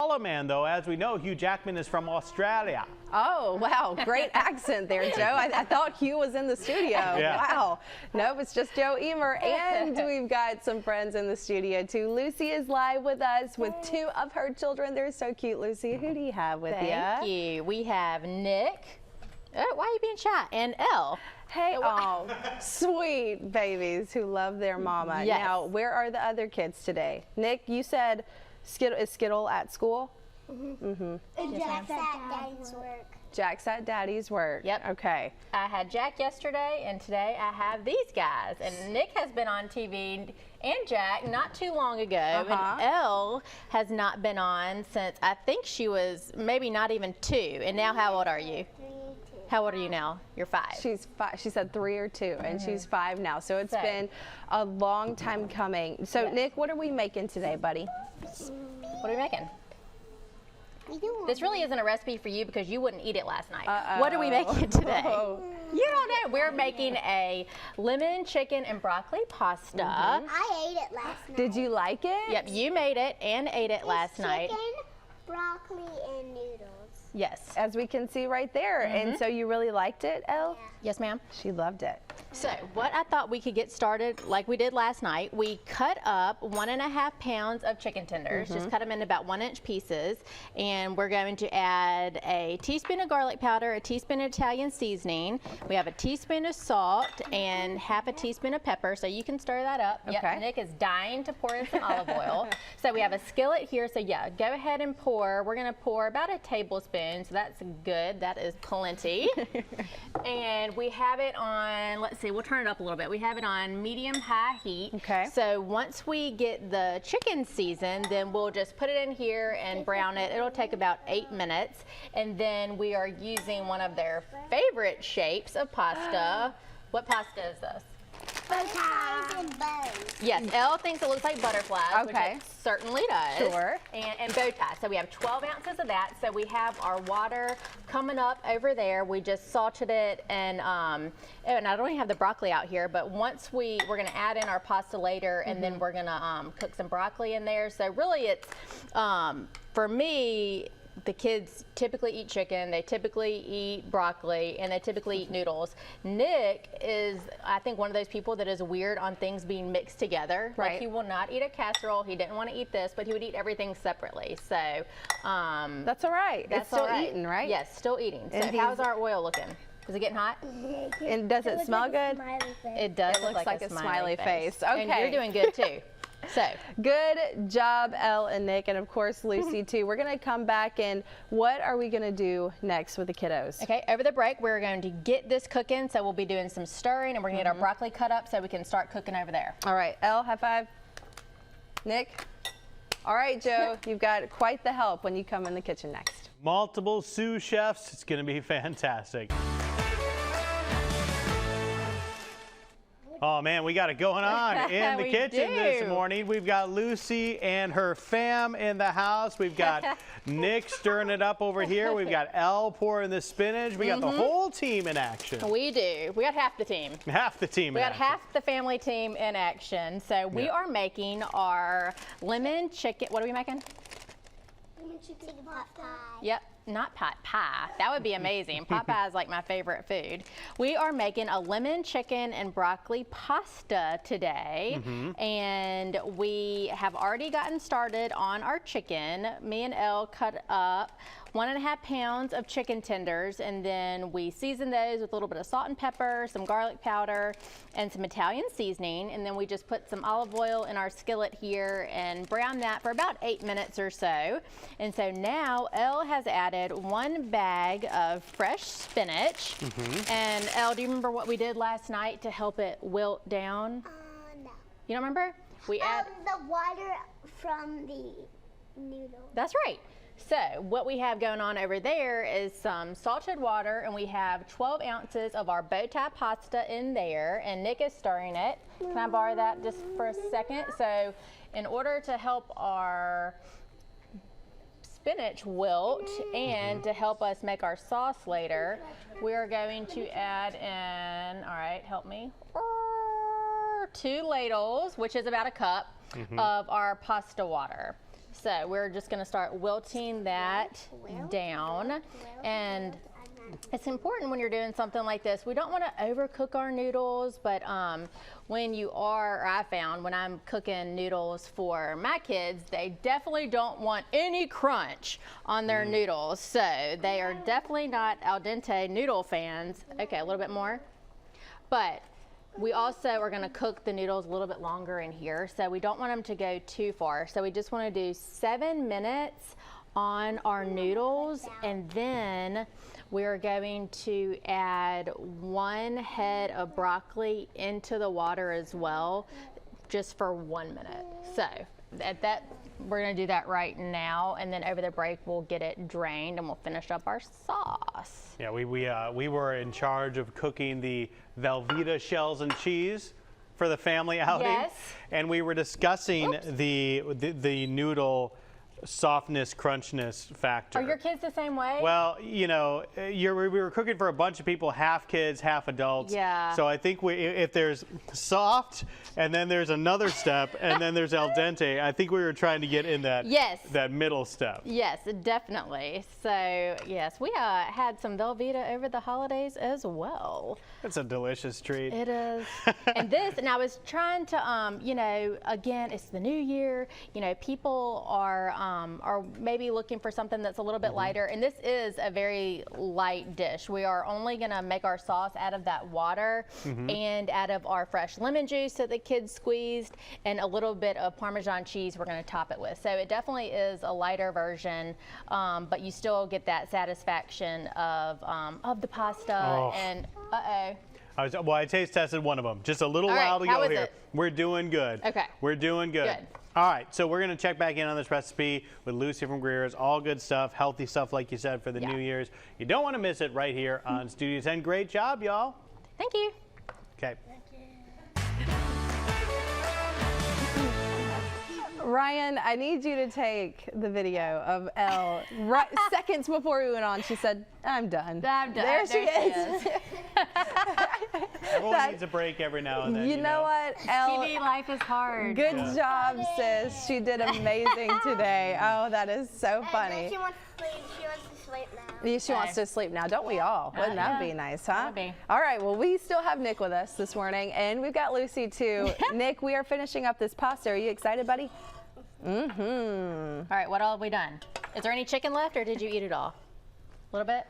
Koala Man, though. As we know, Hugh Jackman is from Australia. Oh, wow. Great accent there, Joe. I thought Hugh was in the studio. Yeah. Wow. Nope, it's just Joe Emer. And we've got some friends in the studio, too. Lucy is live with us with two of her children. They're so cute, Lucy. Who do you have with you? Thank you. We have Nick. Oh, why are you being shy? And Elle. Hey, oh, sweet babies who love their mama. Yes. Now, where are the other kids today? Nick, you said is Skittle at school? And Jack's at Daddy's work. Jack's at Daddy's work. Yep. Okay. I had Jack yesterday, and today I have these guys. And Nick has been on TV and Jack not too long ago. And Elle has not been on since I think she was maybe not even 2. And now how old are you? 3, 2. How old are you now? You're 5. She's 5. She said 3 or 2, and she's 5 now. So it's been a long time coming. So Nick, what are we making today, buddy? What are we making? This really isn't a recipe for you because you wouldn't eat it last night. What are we making today? You don't know. We're making a lemon chicken and broccoli pasta. I ate it last night. Did you like it? Yep, you made it and ate it last night. Chicken, broccoli, and noodles. Yes. As we can see right there. And so you really liked it, Elle? Yes, ma'am. She loved it. So what I thought we could get started like we did last night, we cut up 1.5 pounds of chicken tenders, just cut them into about 1-inch pieces, and we're going to add a teaspoon of garlic powder, a teaspoon of Italian seasoning. We have a teaspoon of salt and half a teaspoon of pepper, so you can stir that up. Okay. Yep, Nick is dying to pour in some olive oil. So we have a skillet here, so yeah, go ahead and pour. We're gonna pour about a tablespoon, so that's good, that is plenty. And we have it on, let's see, we'll turn it up a little bit. We have it on medium-high heat. Okay. So once we get the chicken seasoned, then we'll just put it in here and brown it. It'll take about 8 minutes. And then we are using one of their favorite shapes of pasta. What pasta is this? Butterflies and bows. Yes, Elle thinks it looks like butterflies, which Okay. it certainly does. Sure. And bow ties. So we have 12 ounces of that. So we have our water coming up over there. We just salted it, and I don't even have the broccoli out here, but once we're going to add in our pasta later, and then we're going to cook some broccoli in there. So really it's, for me, the kids typically eat chicken, they typically eat broccoli, and they typically eat noodles. Nick is, I think, one of those people that is weird on things being mixed together. Right. Like he will not eat a casserole, he didn't want to eat this, but he would eat everything separately. So That's all right. that's It's still all right. eating, right? Yes, still eating. So And how's our oil looking? Is it getting hot? And does it smell good? It does It look looks like a smiley face. And Okay. you're doing good too. So Good job, Elle and Nick, and of course Lucy too. We're gonna come back, and what are we gonna do next with the kiddos? okay, over the break, we're going to get this cooking. So we'll be doing some stirring, and we're gonna get our broccoli cut up so we can start cooking over there. All right, Elle, high five. Nick. All right, Joe, you've got quite the help when you come in the kitchen next. Multiple sous chefs. It's going to be fantastic. Oh man, we got it going on in the We kitchen this do. morning. We've got Lucy and her fam in the house. We've got Nick stirring it up over here. We've got Elle pouring the spinach. We got the whole team in action. We do. We got half the team. Half the team We in got action. half the family team in action. So we Yeah. are making our lemon chicken. What are we making? Chicken pot pie. Yep, not pot pie. That would be amazing. Pot pie is like my favorite food. We are making a lemon chicken and broccoli pasta today. And we have already gotten started on our chicken. Me and Elle cut up 1.5 pounds of chicken tenders, and then we season those with a little bit of salt and pepper, some garlic powder, and some Italian seasoning. And then we just put some olive oil in our skillet here and brown that for about 8 minutes or so. And so now Elle has added 1 bag of fresh spinach. And Elle, do you remember what we did last night to help it wilt down? No. You don't remember? We add. The water from the noodles. That's right. So what we have going on over there is some salted water, and we have 12 ounces of our bow tie pasta in there, and Nick is stirring it. Can I borrow that just for a second? So in order to help our spinach wilt and to help us make our sauce later, we are going to add in, all right, help me, 2 ladles, which is about a cup, of our pasta water. So we're just going to start wilting that down. And it's important when you're doing something like this. We don't want to overcook our noodles, but when you are, or I found when I'm cooking noodles for my kids, they definitely don't want any crunch on their noodles. So they are definitely not al dente noodle fans. Okay, a little bit more. But we also are going to cook the noodles a little bit longer in here, so we don't want them to go too far. So we just want to do 7 minutes on our noodles, and then we're going to add 1 head of broccoli into the water as well, just for 1 minute. So we're going to do that right now, and then over the break we'll get it drained and we'll finish up our sauce. Yeah, we were in charge of cooking the Velveeta shells and cheese for the family outing. Yes. And we were discussing the noodle softness, crunchness factor. Are your kids the same way? Well, you know, we were cooking for a bunch of people, half kids, half adults. Yeah. So I think if there's soft, and then there's another step, and then there's al dente, I think we were trying to get in that that middle step. Yes, definitely. So yes, we had some Velveeta over the holidays as well. It's a delicious treat. It is. And I was trying to, you know, again, it's the new year. You know, people are maybe looking for something that's a little bit lighter, and this is a very light dish. We are only going to make our sauce out of that water and out of our fresh lemon juice that the kids squeezed, and a little bit of Parmesan cheese we're going to top it with. So it definitely is a lighter version, but you still get that satisfaction of the pasta. And well, I taste tested one of them. Just a little while to go here. We're doing good. Okay. We're doing good. All right, so we're going to check back in on this recipe with Lucy from Greer's. All good stuff, healthy stuff, like you said, for the New Year's. You don't want to miss it right here on Studio 10. Great job, y'all. Thank you. Okay. Ryan, I need you to take the video of Elle right seconds before we went on. She said, I'm done. I'm done. There she is. Everyone needs a break every now and then. You know what, Elle? TV life is hard. Good job, sis. She did amazing today. Oh, that is so funny. She wants to sleep. She wants to sleep now. She wants to sleep now, don't we all? Wouldn't that be nice, huh? Would be. All right, well, we still have Nick with us this morning, and we've got Lucy too. Nick, we are finishing up this pasta. Are you excited, buddy? All right, what all have we done? Is there any chicken left, or did you eat it all? A little bit?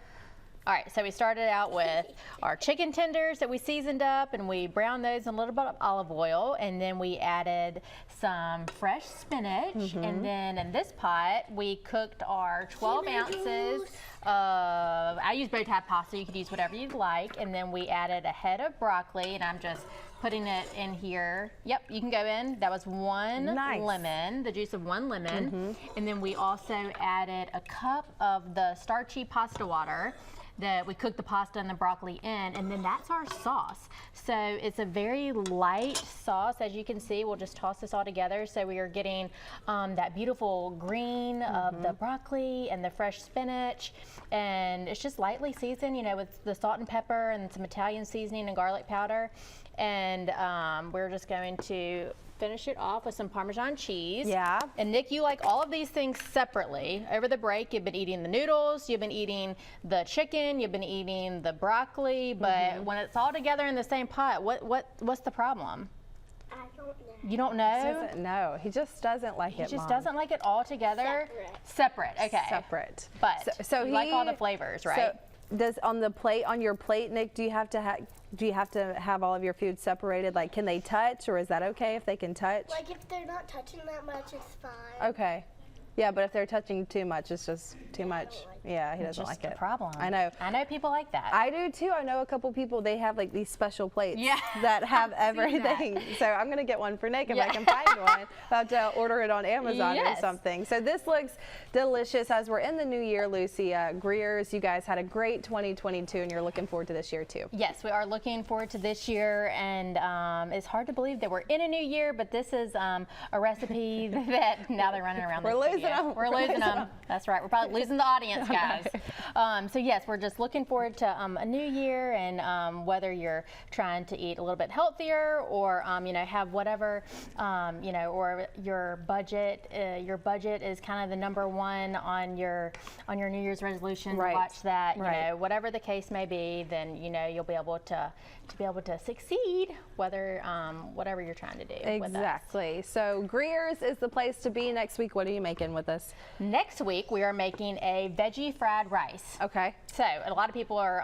All right, so we started out with our chicken tenders that we seasoned up, and we browned those in a little bit of olive oil, and then we added some fresh spinach, and then in this pot, we cooked our 12 ounces of, I use bow tie pasta, you could use whatever you'd like, and then we added a head of broccoli, and I'm just putting it in here. Yep, you can go in. That was 1 lemon, the juice of 1 lemon, and then we also added a cup of the starchy pasta water that we cooked the pasta and the broccoli in, and then that's our sauce. So it's a very light sauce, as you can see. We'll just toss this all together. So we are getting that beautiful green of the broccoli and the fresh spinach, and it's just lightly seasoned, you know, with the salt and pepper and some Italian seasoning and garlic powder. And we're just going to finish it off with some Parmesan cheese. Yeah. And Nick, you like all of these things separately. Over the break, you've been eating the noodles, you've been eating the chicken, you've been eating the broccoli, but when it's all together in the same pot, what's the problem? I don't know. You don't know? He doesn't know. He just doesn't like it, He just Mom. doesn't like it all together? Separate, okay. Separate. But so you like all the flavors, right? So does on your plate, Nick, do you have to have all of your food separated? Like, can they touch, or is that okay if they can touch? Like, if they're not touching that much, it's fine. Okay. Yeah, but if they're touching too much, it's just too much. Yeah, he doesn't like it. Just a problem. I know. I know people like that. I do too. I know a couple people, they have like these special plates Yeah. that have I've seen that. everything. So I'm going to get one for Nick if I can find one. I'll have to order it on Amazon or Yes. something. So this looks delicious as we're in the new year, Lucy. Greer's, you guys had a great 2022 and you're looking forward to this year too. Yes, we are looking forward to this year, and it's hard to believe that we're in a new year, but this is a recipe that now they're running around. We're the losing studio. them. We're losing them. That's right. We're probably losing the audience guys. So yes, we're just looking forward to a new year, and whether you're trying to eat a little bit healthier or have whatever or your budget is kind of the number one on your New Year's resolution. Right. Watch that. Right. Whatever the case may be, then you'll be able to succeed whatever you're trying to do. Exactly. So Greer's is the place to be next week. What are you making with us? Next week we are making a veggie fried rice. Okay. So a lot of people are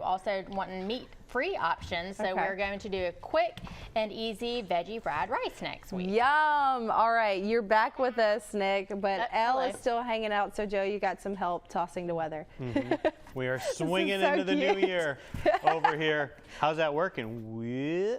also wanting meat-free options. So Okay. we're going to do a quick and easy veggie fried rice next week. Yum. All right, you're back with us, Nick, but Elle hello. is still hanging out. So Joe, you got some help tossing the weather. We are swinging so into the new cute. year over here. How's that working? Wee.